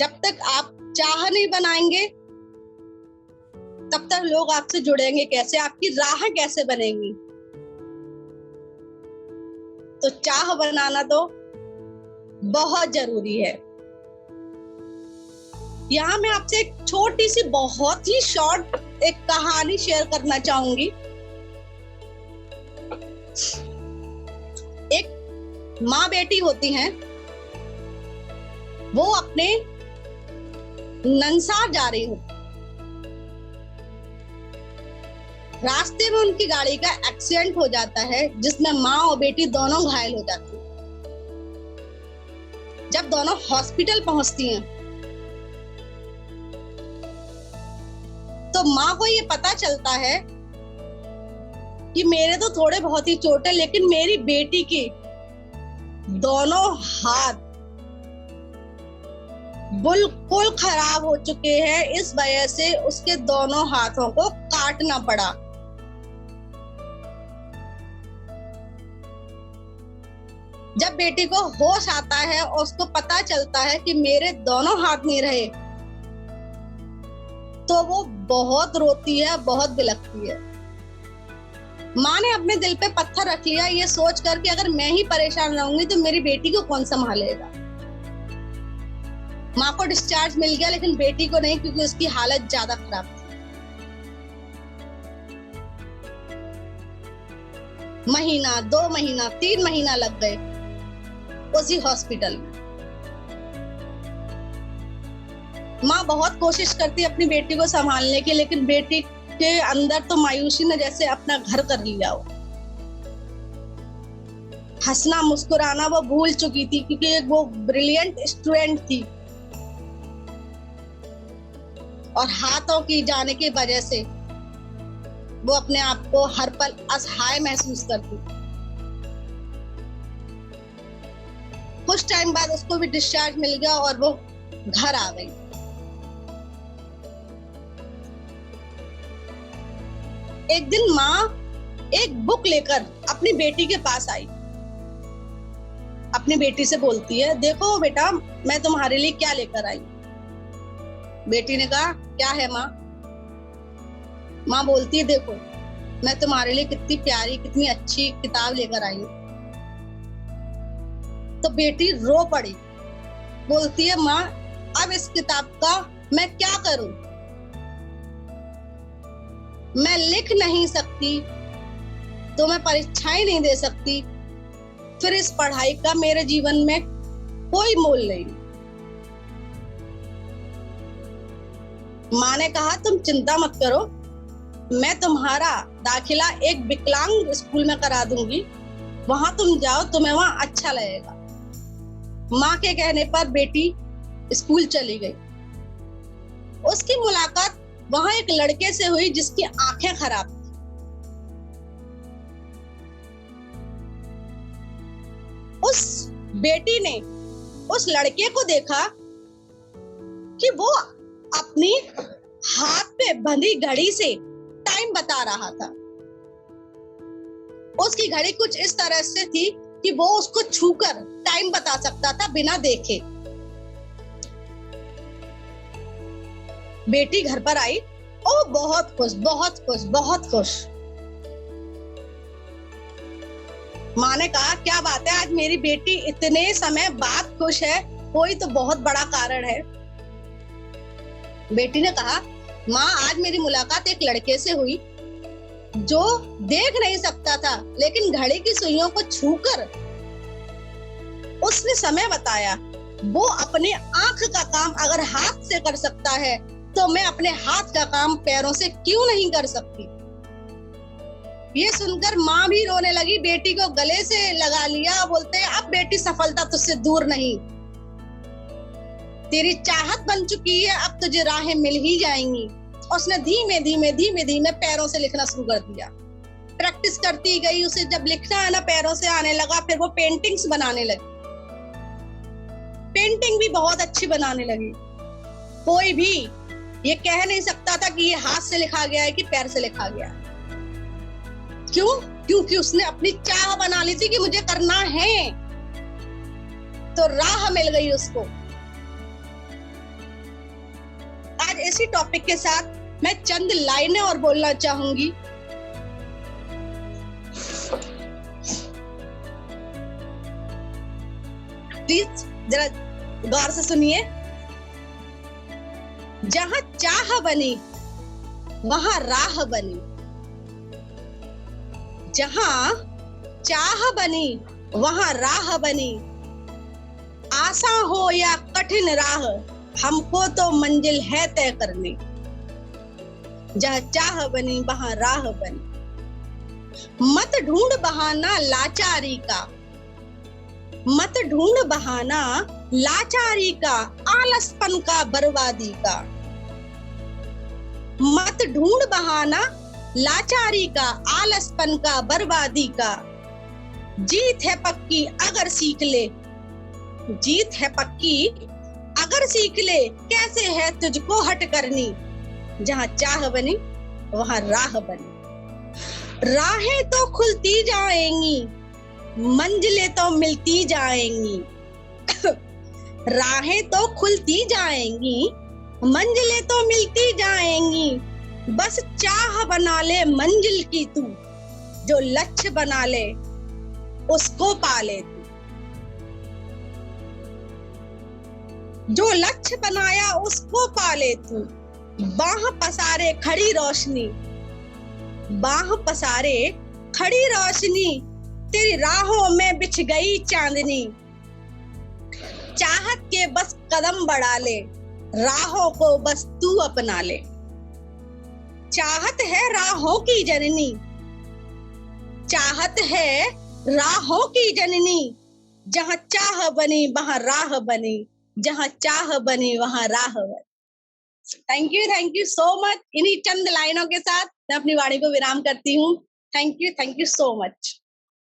जब तक आप चाह नहीं बनाएंगे तब तक लोग आपसे जुड़ेंगे कैसे, आपकी राह कैसे बनेगी। तो चाह बनाना तो बहुत जरूरी है। यहाँ मैं आपसे एक छोटी सी बहुत ही शॉर्ट एक कहानी शेयर करना चाहूंगी। एक माँ बेटी होती हैं, वो अपने ननसार जा रही होती, रास्ते में उनकी गाड़ी का एक्सीडेंट हो जाता है जिसमें माँ और बेटी दोनों घायल हो जाती हैं। जब दोनों हॉस्पिटल पहुंचती हैं तो माँ को ये पता चलता है कि मेरे तो थोड़े बहुत ही चोट है, लेकिन मेरी बेटी के दोनों हाथ बिल्कुल खराब हो चुके हैं। इस वजह से उसके दोनों हाथों को काटना पड़ा। जब बेटी को होश आता है और उसको पता चलता है कि मेरे दोनों हाथ नहीं रहे, तो वो बहुत रोती है, बहुत बिलखती है। माँ ने अपने दिल पे पत्थर रख लिया ये सोच कर कि अगर मैं ही परेशान रहूंगी तो मेरी बेटी को कौन संभालेगा। माँ को डिस्चार्ज मिल गया लेकिन बेटी को नहीं, क्योंकि उसकी हालत ज्यादा खराब थी। महीना, 2 महीना, 3 महीना लग गए उसी हॉस्पिटल में। माँ बहुत कोशिश करती अपनी बेटी को संभालने की, लेकिन बेटी के अंदर तो मायूसी ने जैसे अपना घर कर लिया हो। हंसना मुस्कुराना वो भूल चुकी थी, क्योंकि वो ब्रिलियंट स्टूडेंट थी और हाथों की जाने की वजह से वो अपने आप को हर पल असहाय महसूस करती। कुछ टाइम बाद उसको भी डिस्चार्ज मिल गया और वो घर आ गई। एक दिन माँ एक बुक लेकर अपनी बेटी के पास आई। अपनी बेटी से बोलती है, देखो बेटा मैं तुम्हारे लिए क्या लेकर आई। बेटी ने कहा, क्या है माँ? माँ बोलती है, देखो मैं तुम्हारे लिए कितनी प्यारी, कितनी अच्छी किताब लेकर आई हूँ। तो बेटी रो पड़ी, बोलती है, माँ अब इस किताब का मैं क्या करूं? मैं लिख नहीं सकती, तो मैं परीक्षाएं नहीं दे सकती, फिर इस पढ़ाई का मेरे जीवन में कोई मोल नहीं। माँ ने कहा, तुम चिंता मत करो, मैं तुम्हारा दाखिला एक विकलांग स्कूल में करा दूंगी, वहां तुम जाओ, तुम्हें वहां अच्छा लगेगा। माँ के कहने पर बेटी स्कूल चली गई। उसकी मुलाकात वहां एक लड़के से हुई जिसकी आंखें खराब थी। उस बेटी ने उस लड़के को देखा कि वो अपनी हाथ पे बंधी घड़ी से टाइम बता रहा था। उसकी घड़ी कुछ इस तरह से थी कि वो उसको छूकर टाइम बता सकता था बिना देखे। बेटी घर पर आई, ओ बहुत खुश, बहुत खुश, बहुत खुश। माँ ने कहा, क्या बात है, आज मेरी बेटी इतने समय बाद खुश है, कोई तो बहुत बड़ा कारण है। बेटी ने कहा, माँ आज मेरी मुलाकात एक लड़के से हुई जो देख नहीं सकता था, लेकिन घड़ी की सुइयों को छूकर उसने समय बताया। वो अपने आंख का काम अगर हाथ से कर सकता है, तो मैं अपने हाथ का काम पैरों से क्यों नहीं कर सकती। ये सुनकर माँ भी रोने लगी, बेटी को गले से लगा लिया। बोलते हैं, अब बेटी सफलता तुझसे दूर नहीं, तेरी चाहत बन चुकी है, अब तुझे राहें मिल ही जाएंगी। उसने धीमे धीमे धीमे धीमे पैरों से लिखना शुरू कर दिया। प्रैक्टिस करती गई, उसे जब लिखना है ना पैरों से आने लगा, फिर वो पेंटिंग्स बनाने लगी। पेंटिंग भी बहुत अच्छी बनाने लगी। कोई भी ये कह नहीं सकता था कि ये हाथ से लिखा गया है कि पैर से लिखा गया। क्यों? क्योंकि उसने अपनी चाह बना ली थी कि मुझे करना है, तो राह मिल गई उसको। आज इसी टॉपिक के साथ मैं चंद लाइनें और बोलना चाहूंगी। प्लीज जरा गौर से सुनिए। जहां चाह बनी वहां राह बनी, जहां चाह बनी वहां राह बनी, आसान हो या कठिन राह हमको तो मंजिल है तय करनी। जहां चाह बनी वहां राह बनी, मत ढूंढ बहाना लाचारी का, मत ढूंढ बहाना लाचारी का, आलसपन का, बर्बादी का। मत ढूंढ बहाना लाचारी का, आलसपन का, बर्बादी का। जीत है पक्की अगर सीख ले, जीत है पक्की अगर सीख ले, कैसे है तुझको हट करनी। जहां चाह बनी वहां राह बनी, राहें तो खुलती जाएंगी, मंजिलें तो मिलती जाएंगी। राहें तो खुलती जाएंगी, मंजिलें तो मिलती जाएंगी। बस चाह बना ले मंजिल की तू, जो लक्ष्य बना ले उसको पा ले तू। जो लक्ष्य बनाया उसको पा ले तू। बाह पसारे खड़ी रोशनी, बाह पसारे खड़ी रोशनी, तेरी राहों में बिछ गई चांदनी। चाहत के बस कदम बढ़ा ले, राहों को बस तू अपना ले। चाहत है राहों की जननी, चाहत है राहों की जननी। जहां चाह बनी वहां राह बनी, जहां चाह बनी वहां राह बनी। Thank you so much. इन्हीं चंद लाइनों के साथ मैं अपनी वाणी को विराम करती हूँ। Thank you so much.